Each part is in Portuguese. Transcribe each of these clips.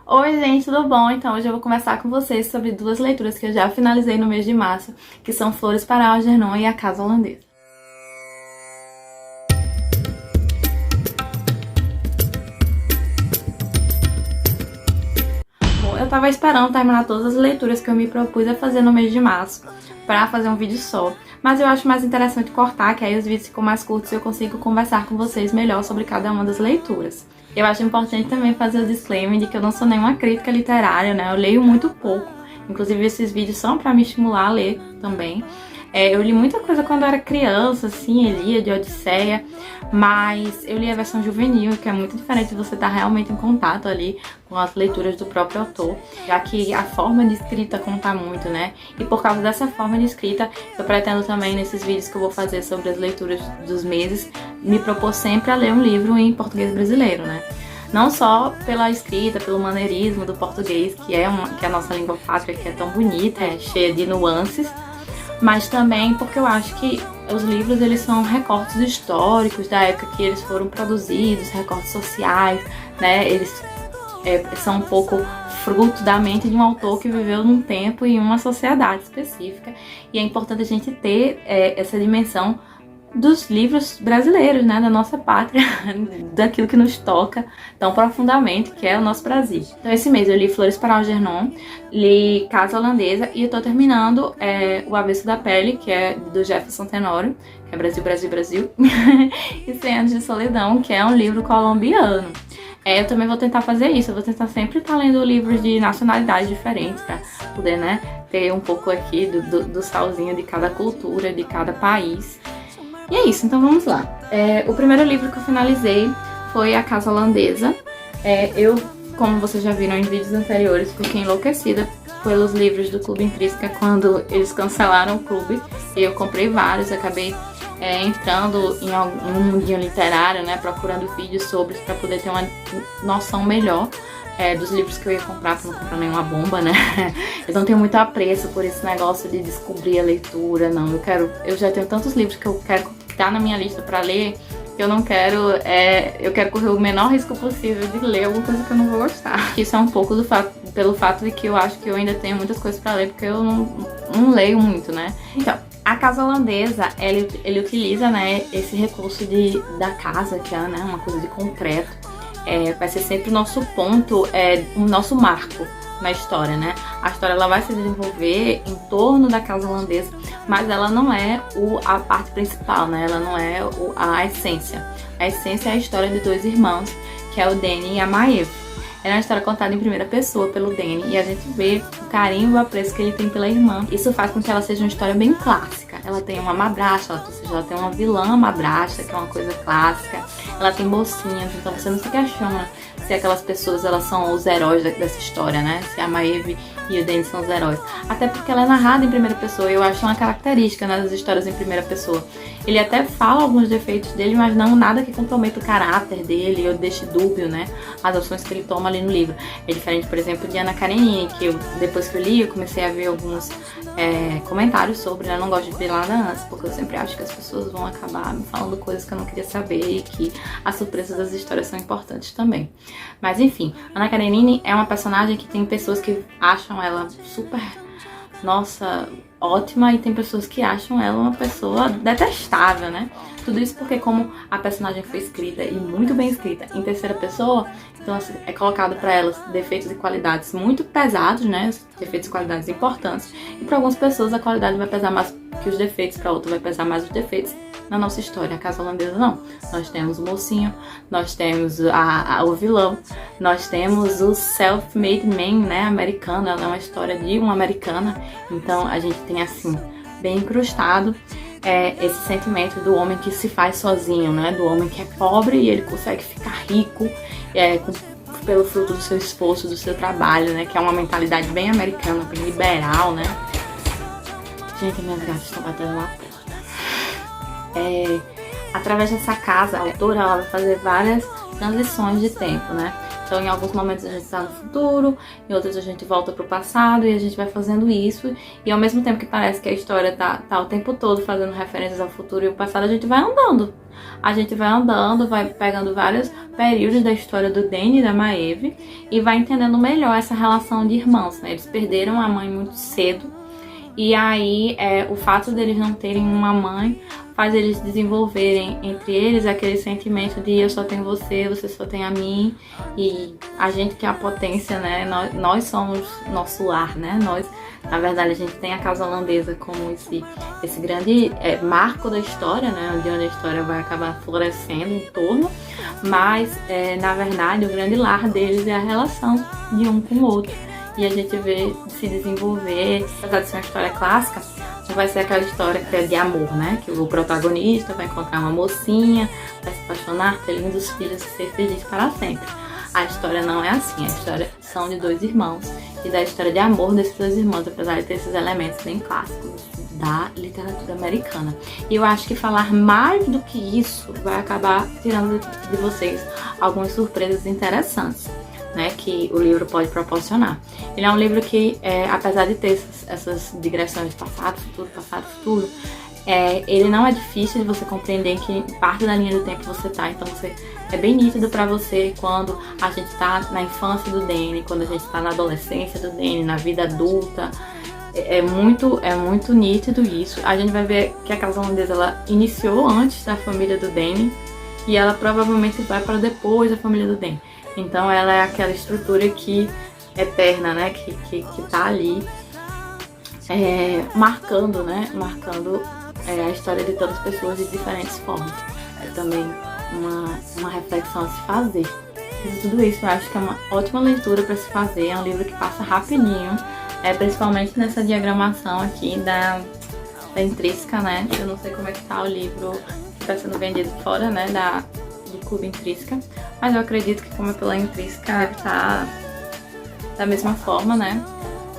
Oi gente, tudo bom? Então hoje eu vou conversar com vocês sobre duas leituras que eu já finalizei no mês de março, que são Flores para Algernon e A Casa Holandesa. Bom, eu tava esperando terminar todas as leituras que eu me propus a fazer no mês de março, pra fazer um vídeo só, mas eu acho mais interessante cortar, que aí os vídeos ficam mais curtos e eu consigo conversar com vocês melhor sobre cada uma das leituras. Eu acho importante também fazer o disclaimer de que eu não sou nenhuma crítica literária, né? Eu leio muito pouco. Inclusive esses vídeos são pra me estimular a ler também. Eu li muita coisa quando eu era criança, assim, Ilíada, Odisseia, mas eu li a versão juvenil, que é muito diferente de você estar realmente em contato ali com as leituras do próprio autor, já que a forma de escrita conta muito, né? E por causa dessa forma de escrita, eu pretendo também, nesses vídeos que eu vou fazer sobre as leituras dos meses, me propor sempre a ler um livro em português brasileiro, né? Não só pela escrita, pelo maneirismo do português, que é a nossa língua pátria, que é tão bonita, é cheia de nuances, mas também porque eu acho que os livros eles são recortes históricos da época que eles foram produzidos, recortes sociais, né? Eles são um pouco fruto da mente de um autor que viveu num tempo e em uma sociedade específica, e é importante a gente ter essa dimensão dos livros brasileiros, né, da nossa pátria, daquilo que nos toca tão profundamente, que é o nosso Brasil. Então esse mês eu li Flores para Algernon, li Casa Holandesa e eu tô terminando O Avesso da Pele, que é do Jefferson Tenório, que é Brasil, Brasil, Brasil, e 100 Anos de Solidão, que é um livro colombiano. Eu também vou tentar fazer isso, eu vou tentar sempre estar lendo livros de nacionalidades diferentes, pra poder, né, ter um pouco aqui do salzinho de cada cultura, de cada país. E é isso, então vamos lá. O primeiro livro que eu finalizei foi A Casa Holandesa. Eu, como vocês já viram em vídeos anteriores, fiquei enlouquecida pelos livros do Clube Intrínseca quando eles cancelaram o clube. E eu comprei vários, acabei entrando em um mundinho literário, né, procurando vídeos sobre, para poder ter uma noção melhor dos livros que eu ia comprar, pra não comprar nenhuma bomba, né? Eu não tenho muito apreço por esse negócio de descobrir a leitura, não. Eu já tenho tantos livros que eu quero que tá na minha lista pra ler, que eu não quero, eu quero correr o menor risco possível de ler alguma coisa que eu não vou gostar. Isso é um pouco pelo fato de que eu acho que eu ainda tenho muitas coisas pra ler, porque eu não leio muito, né? Então, A Casa Holandesa, ele utiliza, né, esse recurso da casa, que é, né, uma coisa de concreto. Vai ser sempre o nosso ponto, o nosso marco na história, né? A história ela vai se desenvolver em torno da Casa Holandesa, mas ela não é a parte principal, né? Ela não é a essência. A essência é a história de dois irmãos, que é o Danny e a Maeve. É uma história contada em primeira pessoa pelo Danny, e a gente vê o carinho e o apreço que ele tem pela irmã. Isso faz com que ela seja uma história bem clássica. Ela tem uma madrasta, ou seja, ela tem uma vilã madrasta, que é uma coisa clássica. Ela tem mocinhas, então você não se questiona se aquelas pessoas elas são os heróis dessa história, né? Se a Maeve e o Danny são os heróis. Até porque ela é narrada em primeira pessoa, e eu acho uma característica, né, das histórias em primeira pessoa. Ele até fala alguns defeitos dele, mas não nada que comprometa o caráter dele ou deixe dúbio, né, as ações que ele toma ali no livro. É diferente, por exemplo, de Ana Karenina, que depois que eu li, eu comecei a ver alguns comentários sobre, né, eu não gosto de ver nada antes, porque eu sempre acho que as pessoas vão acabar me falando coisas que eu não queria saber e que as surpresas das histórias são importantes também. Mas enfim, Ana Karenina é uma personagem que tem pessoas que acham ela super, nossa, ótima, e tem pessoas que acham ela uma pessoa detestável, né? Tudo isso porque como a personagem foi escrita, e muito bem escrita, em terceira pessoa, então assim, é colocado para elas defeitos e qualidades muito pesados, né? Defeitos e qualidades importantes. E para algumas pessoas a qualidade vai pesar mais que os defeitos, para outras vai pesar mais os defeitos. Na nossa história, a Casa Holandesa não. Nós temos o mocinho, nós temos o vilão, nós temos o self-made man, né, americano. Ela é uma história de uma americana, então a gente tem assim, bem incrustado esse sentimento do homem que se faz sozinho, né, do homem que é pobre e ele consegue ficar rico pelo fruto do seu esforço, do seu trabalho, né, que é uma mentalidade bem americana, bem liberal, né. Gente, minhas gatas estão batendo na porta. Através dessa casa, a autora ela vai fazer várias transições de tempo, né? Então, em alguns momentos a gente está no futuro, em outros a gente volta pro passado e a gente vai fazendo isso. E ao mesmo tempo que parece que a história tá o tempo todo fazendo referências ao futuro e ao passado, a gente vai andando. A gente vai andando, vai pegando vários períodos da história do Danny e da Maeve e vai entendendo melhor essa relação de irmãos, né? Eles perderam a mãe muito cedo e aí o fato deles não terem uma mãe faz eles desenvolverem entre eles aquele sentimento de eu só tenho você, você só tem a mim e a gente que é a potência, né? Nós somos nosso lar, né? Nós, na verdade, a gente tem a casa holandesa como esse grande marco da história, né? Onde a história vai acabar florescendo em torno, mas na verdade o grande lar deles é a relação de um com o outro. E a gente vê se desenvolver, apesar de ser uma história clássica, não vai ser aquela história que é de amor, né? Que o protagonista vai encontrar uma mocinha, vai se apaixonar, ter lindos filhos e ser feliz para sempre. A história não é assim, a história são de dois irmãos e da história de amor desses dois irmãos, apesar de ter esses elementos bem clássicos da literatura americana. E eu acho que falar mais do que isso vai acabar tirando de vocês algumas surpresas interessantes, né, que o livro pode proporcionar. Ele é um livro que, apesar de ter essas digressões de passado, futuro, ele não é difícil de você compreender em que parte da linha do tempo você tá. Então é bem nítido pra você quando a gente tá na infância do Danny, quando a gente tá na adolescência do Danny, na vida adulta. É muito nítido isso. A gente vai ver que a casa holandesa ela iniciou antes da família do Danny e ela provavelmente vai para depois da família do Danny. Então ela é aquela estrutura que eterna, né? Que tá ali marcando, né? Marcando a história de todas as pessoas de diferentes formas. É também uma reflexão a se fazer. E tudo isso eu acho que é uma ótima leitura para se fazer. É um livro que passa rapidinho, principalmente nessa diagramação aqui da Intrínseca, né? Eu não sei como é que tá o livro que está sendo vendido fora, né? Do Clube Intrínseca, mas eu acredito que como é pela Intrínseca deve estar da mesma forma, né?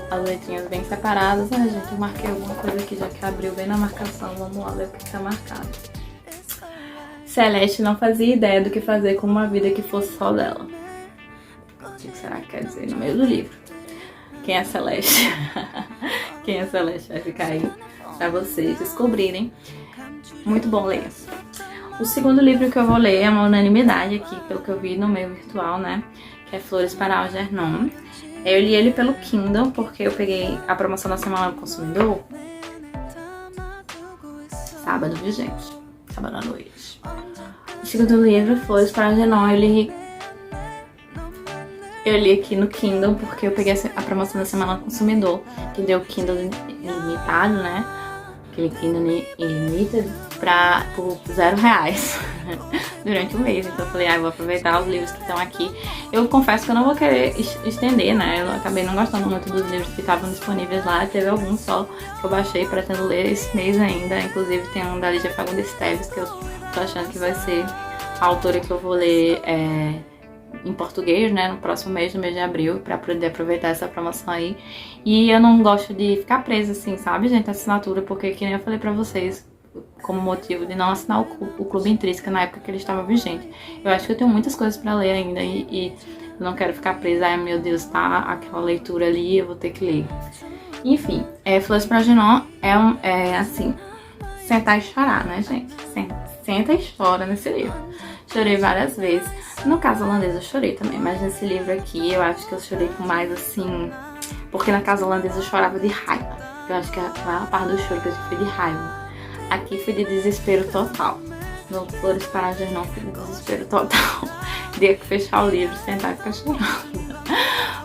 As letrinhas bem separadas. Gente, eu marquei alguma coisa aqui já que abriu bem na marcação. Vamos lá ver o que tá marcado. Celeste não fazia ideia do que fazer com uma vida que fosse só dela. O que será que quer dizer no meio do livro? Quem é Celeste? Quem é Celeste vai ficar aí pra vocês descobrirem. Muito bom ler. O segundo livro que eu vou ler é uma unanimidade aqui, pelo que eu vi no meio virtual, né? Que é Flores para Algernon. Eu li ele pelo Kindle, porque eu peguei a promoção da Semana do Consumidor. Sábado, viu, gente? Sábado à noite. O segundo livro, Flores para Algernon, eu li aqui no Kindle, porque eu peguei a promoção da Semana do Consumidor, que deu Kindle limitado, né? Aquele Kindle Limited por R$0 durante o mês. Então eu falei, vou aproveitar os livros que estão aqui. Eu confesso que eu não vou querer estender, né? Eu acabei não gostando muito dos livros que estavam disponíveis lá. Teve alguns só que eu baixei, pretendo ler esse mês ainda. Inclusive tem um da Lígia Fagundes Teves, que eu tô achando que vai ser a autora que eu vou ler em português, né, no próximo mês, no mês de abril, pra poder aproveitar essa promoção aí. E eu não gosto de ficar presa assim, sabe, gente, a assinatura, porque que nem eu falei pra vocês, como motivo de não assinar o Clube Intrínseca na época que ele estava vigente. Eu acho que eu tenho muitas coisas pra ler ainda e eu não quero ficar presa, ai meu Deus, tá aquela leitura ali, eu vou ter que ler. Enfim, Flores para Algernon é assim, sentar e chorar, né, gente? Senta e chora nesse livro. Chorei várias vezes. No Casa Holandesa eu chorei também, mas nesse livro aqui eu acho que eu chorei com mais assim... Porque na Casa Holandesa eu chorava de raiva. Eu acho que a maior parte do choro que eu tive foi de raiva. Aqui foi de desespero total. No Flores para Algernon foi de desespero total. Dia que fechar o livro, sentar e ficar chorando.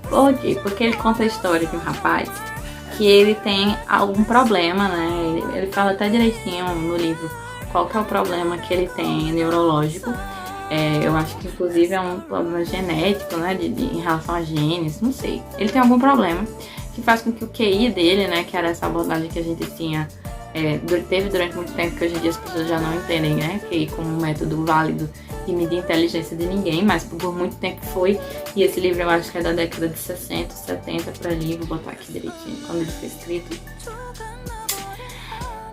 Por quê? Porque ele conta a história de um rapaz que ele tem algum problema, né? Ele fala até direitinho no livro qual que é o problema que ele tem neurológico. Eu acho que inclusive é um problema genético, né, em relação a genes, não sei. Ele tem algum problema que faz com que o QI dele, né, que era essa abordagem que a gente tinha, teve durante muito tempo, que hoje em dia as pessoas já não entendem, né, QI como um método válido de medir a inteligência de ninguém, mas por muito tempo foi. E esse livro eu acho que é da década de 60, 70 por ali, vou botar aqui direitinho quando ele foi escrito.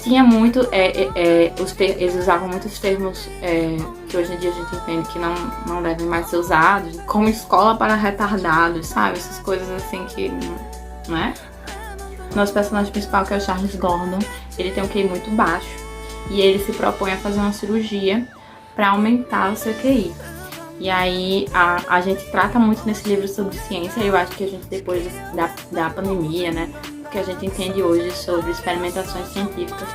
tinha muito, eles usavam muitos termos que hoje em dia a gente entende que não devem mais ser usados, como escola para retardados, sabe? Essas coisas assim que, né? Nosso personagem principal, que é o Charles Gordon, ele tem um QI muito baixo e ele se propõe a fazer uma cirurgia para aumentar o seu QI. E aí a gente trata muito nesse livro sobre ciência, e eu acho que a gente depois da pandemia, né, que a gente entende hoje sobre experimentações científicas,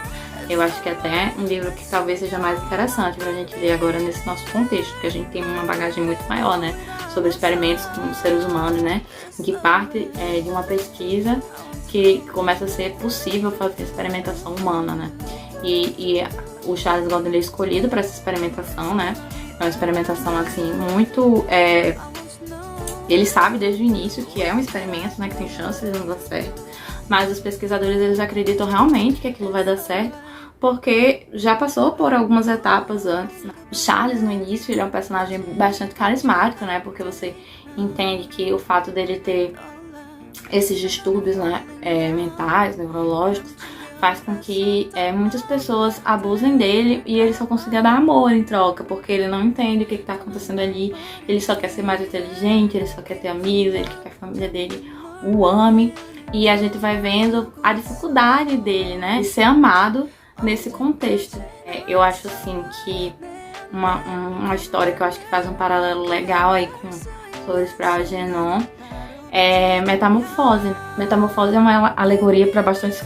eu acho que até um livro que talvez seja mais interessante pra gente ler agora nesse nosso contexto, porque a gente tem uma bagagem muito maior, né, sobre experimentos com seres humanos, né, que parte de uma pesquisa que começa a ser possível fazer experimentação humana, né, e o Charles Gordon é escolhido para essa experimentação, né, é uma experimentação assim muito... ele sabe desde o início que é um experimento, né, que tem chances de não dar certo, mas os pesquisadores eles acreditam realmente que aquilo vai dar certo, porque já passou por algumas etapas antes. O Charles, no início, ele é um personagem bastante carismático, né, porque você entende que o fato dele ter esses distúrbios, né, mentais, neurológicos, faz com que muitas pessoas abusem dele e ele só consiga dar amor em troca, porque ele não entende o que está acontecendo ali, ele só quer ser mais inteligente, ele só quer ter amigos, ele quer que a família dele o ame, e a gente vai vendo a dificuldade dele, né, de ser amado nesse contexto. Eu acho assim que uma história que eu acho que faz um paralelo legal aí com Flores para Algernon é Metamorfose. Metamorfose é uma alegoria para bastante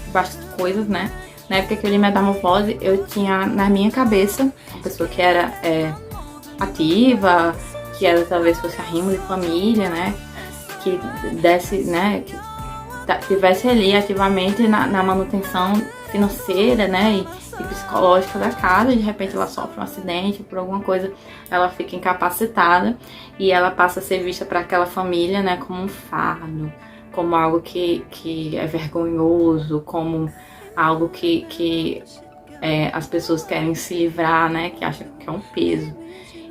coisas, né? Na época que eu li Metamorfose, eu tinha na minha cabeça uma pessoa que era ativa, que era talvez fosse a rima de família, né? Que desse, né? Que estivesse ali ativamente na manutenção financeira, né? E psicológica da casa, e de repente ela sofre um acidente, por alguma coisa ela fica incapacitada e ela passa a ser vista para aquela família, né, como um fardo, como algo que é vergonhoso, como algo que as pessoas querem se livrar, né, que acham que é um peso.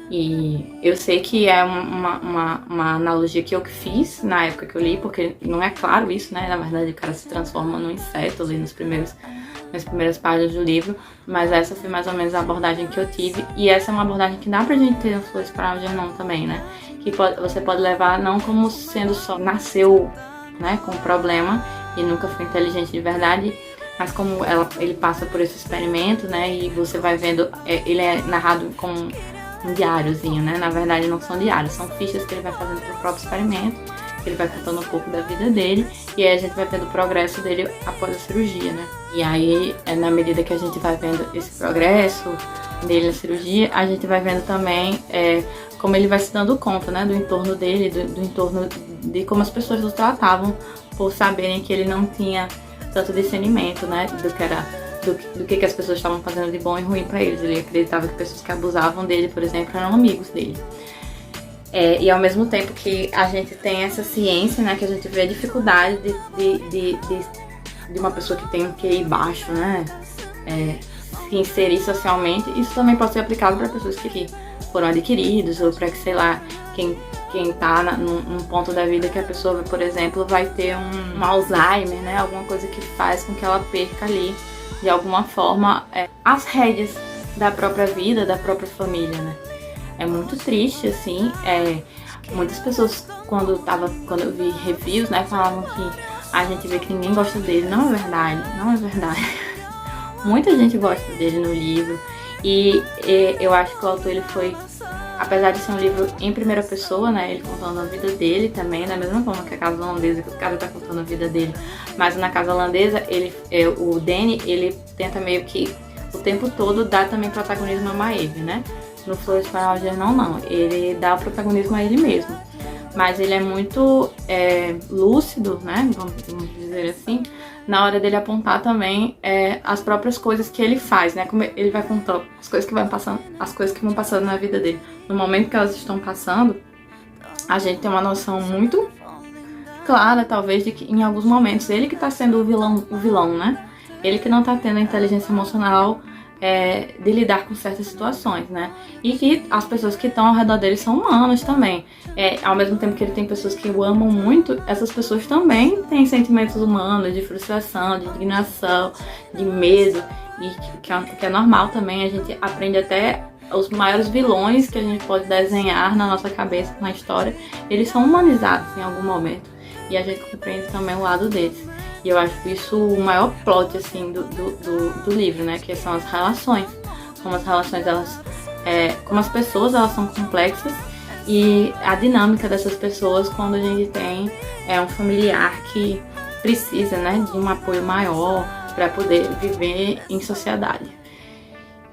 E eu sei que é uma analogia que eu fiz na época que eu li, porque não é claro isso, né, na verdade o cara se transforma num inseto ali nas primeiras páginas do livro, mas essa foi mais ou menos a abordagem que eu tive, e essa é uma abordagem que dá pra gente ter no Flores para Algernon também, né, que você pode levar não como sendo só nasceu, né, com problema e nunca foi inteligente de verdade, mas como ele passa por esse experimento, né, e você vai vendo, ele é narrado como um diáriozinho, né, na verdade não são diários, são fichas que ele vai fazendo pro próprio experimento, ele vai contando um pouco da vida dele, e aí a gente vai vendo o progresso dele após a cirurgia, né? E aí, na medida que a gente vai vendo esse progresso dele na cirurgia, a gente vai vendo também como ele vai se dando conta, né, do entorno dele, do entorno de como as pessoas o tratavam, por saberem que ele não tinha tanto discernimento, né, do que as pessoas estavam fazendo de bom e ruim pra eles. Ele acreditava que pessoas que abusavam dele, por exemplo, eram amigos dele. E ao mesmo tempo que a gente tem essa ciência, né, que a gente vê a dificuldade de uma pessoa que tem um QI baixo, né, se inserir socialmente, isso também pode ser aplicado para pessoas que foram adquiridos, ou para que, sei lá, quem tá num ponto da vida que a pessoa, por exemplo, vai ter um Alzheimer, né, alguma coisa que faz com que ela perca ali, de alguma forma, as rédeas da própria vida, da própria família, né. É muito triste, assim, muitas pessoas, quando eu vi reviews, né, falavam que a gente vê que ninguém gosta dele. Não é verdade, não é verdade. Muita gente gosta dele no livro, e eu acho que o autor, ele foi, apesar de ser um livro em primeira pessoa, né, ele contando a vida dele também, da mesma forma que a Casa Holandesa, que o cara tá contando a vida dele, mas na Casa Holandesa, o Danny, ele tenta meio que o tempo todo dar também protagonismo a Maeve, né. No Flores para Algernon não, ele dá o protagonismo a ele mesmo, mas ele é muito lúcido, né, vamos dizer assim, na hora dele apontar também as próprias coisas que ele faz, né, como ele vai contando as coisas que vão passando na vida dele, no momento que elas estão passando, a gente tem uma noção muito clara, talvez, de que em alguns momentos ele que tá sendo o vilão, né, ele que não tá tendo a inteligência emocional de lidar com certas situações, né? E que as pessoas que estão ao redor dele são humanos também. Ao mesmo tempo que ele tem pessoas que o amam muito, essas pessoas também têm sentimentos humanos de frustração, de indignação, de medo, e que é normal também. A gente aprende até os maiores vilões que a gente pode desenhar na nossa cabeça, na história, eles são humanizados em algum momento. E a gente compreende também o lado deles. E eu acho isso o maior plot, assim, do livro, né? Que são as relações. Como as relações, como as pessoas, elas são complexas. E a dinâmica dessas pessoas quando a gente tem um familiar que precisa, né, de um apoio maior para poder viver em sociedade.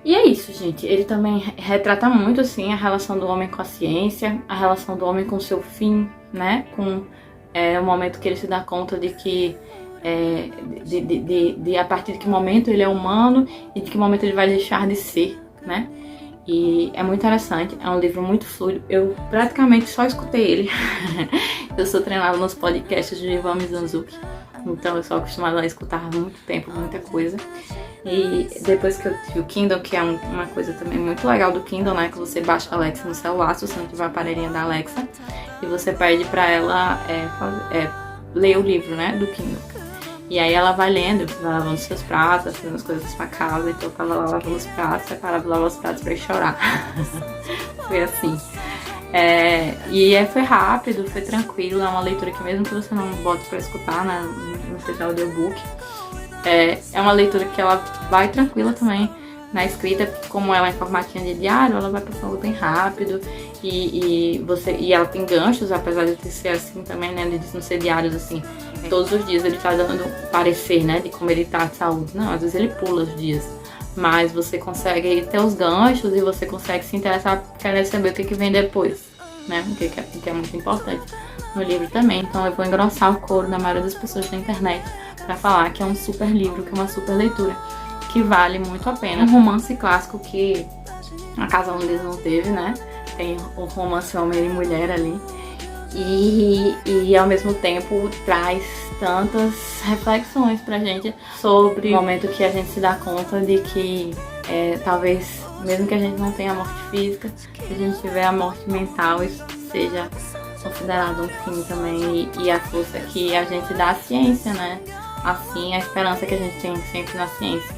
E é isso, gente. Ele também retrata muito, assim, a relação do homem com a ciência, a relação do homem com o seu fim, né? Com o momento que ele se dá conta de que a partir de que momento ele é humano e de que momento ele vai deixar de ser, né? E é muito interessante, é um livro muito fluido. Eu praticamente só escutei ele. Eu sou treinada nos podcasts de Ivan Mizanzuki, então eu sou acostumada a escutar há muito tempo, muita coisa. E depois que eu tive o Kindle, que é uma coisa também muito legal do Kindle, né? Que você baixa a Alexa no celular, se você não tiver a aparelhinha da Alexa, e você pede pra ela ler o livro, né? Do Kindle. E aí ela vai lendo, vai lavando os seus pratos, fazendo as coisas pra casa, então eu tava lá lavando os pratos, aí parava de lavar os pratos pra ir chorar. Foi assim. E foi rápido, foi tranquilo, é uma leitura que mesmo que você não bote pra escutar, né, não seja audiobook, é uma leitura que ela vai tranquila também na escrita, como ela é em formatinho de diário, ela vai passando bem rápido e ela tem ganchos, apesar de ser assim também, né, de não ser diários assim, todos os dias ele tá dando parecer, né, de como ele tá de saúde, não, às vezes ele pula os dias, mas você consegue ter os ganchos e você consegue se interessar, querer saber o que vem depois, né, o que é muito importante no livro também. Então eu vou engrossar o couro da maioria das pessoas da internet pra falar que é um super livro, que é uma super leitura, que vale muito a pena. Um romance clássico que a Casa Holandesa não teve, né? Tem o romance homem e mulher ali. E ao mesmo tempo traz tantas reflexões pra gente sobre o momento que a gente se dá conta de que talvez, mesmo que a gente não tenha a morte física, se a gente tiver a morte mental, isso seja considerado um fim também. E a força que a gente dá à ciência, né? Assim, a esperança que a gente tem sempre na ciência.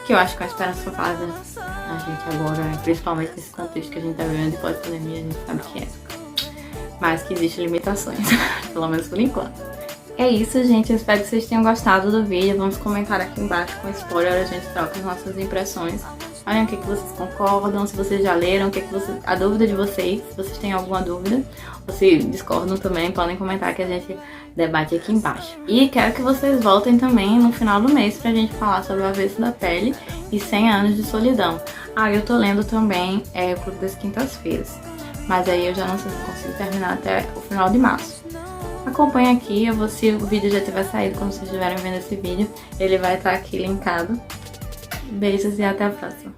Que eu acho que a esperança faz a gente agora, principalmente nesse contexto que a gente tá vivendo de pós-pandemia, a gente sabe que mas que existem limitações, pelo menos por enquanto. É isso, gente. Eu espero que vocês tenham gostado do vídeo. Vamos comentar aqui embaixo com spoiler, a gente troca as nossas impressões. Olhem o que vocês concordam, se vocês já leram, a dúvida de vocês, se vocês têm alguma dúvida, ou se discordam também, podem comentar que a gente debate aqui embaixo. E quero que vocês voltem também no final do mês pra gente falar sobre o Avesso da Pele e 100 anos de solidão. Eu tô lendo também o Clube das Quintas-Feiras, mas aí eu já não sei se consigo terminar até o final de março. Acompanhe aqui, se o vídeo já tiver saído, quando vocês estiverem vendo esse vídeo, ele vai estar aqui linkado. Beijos e até a próxima.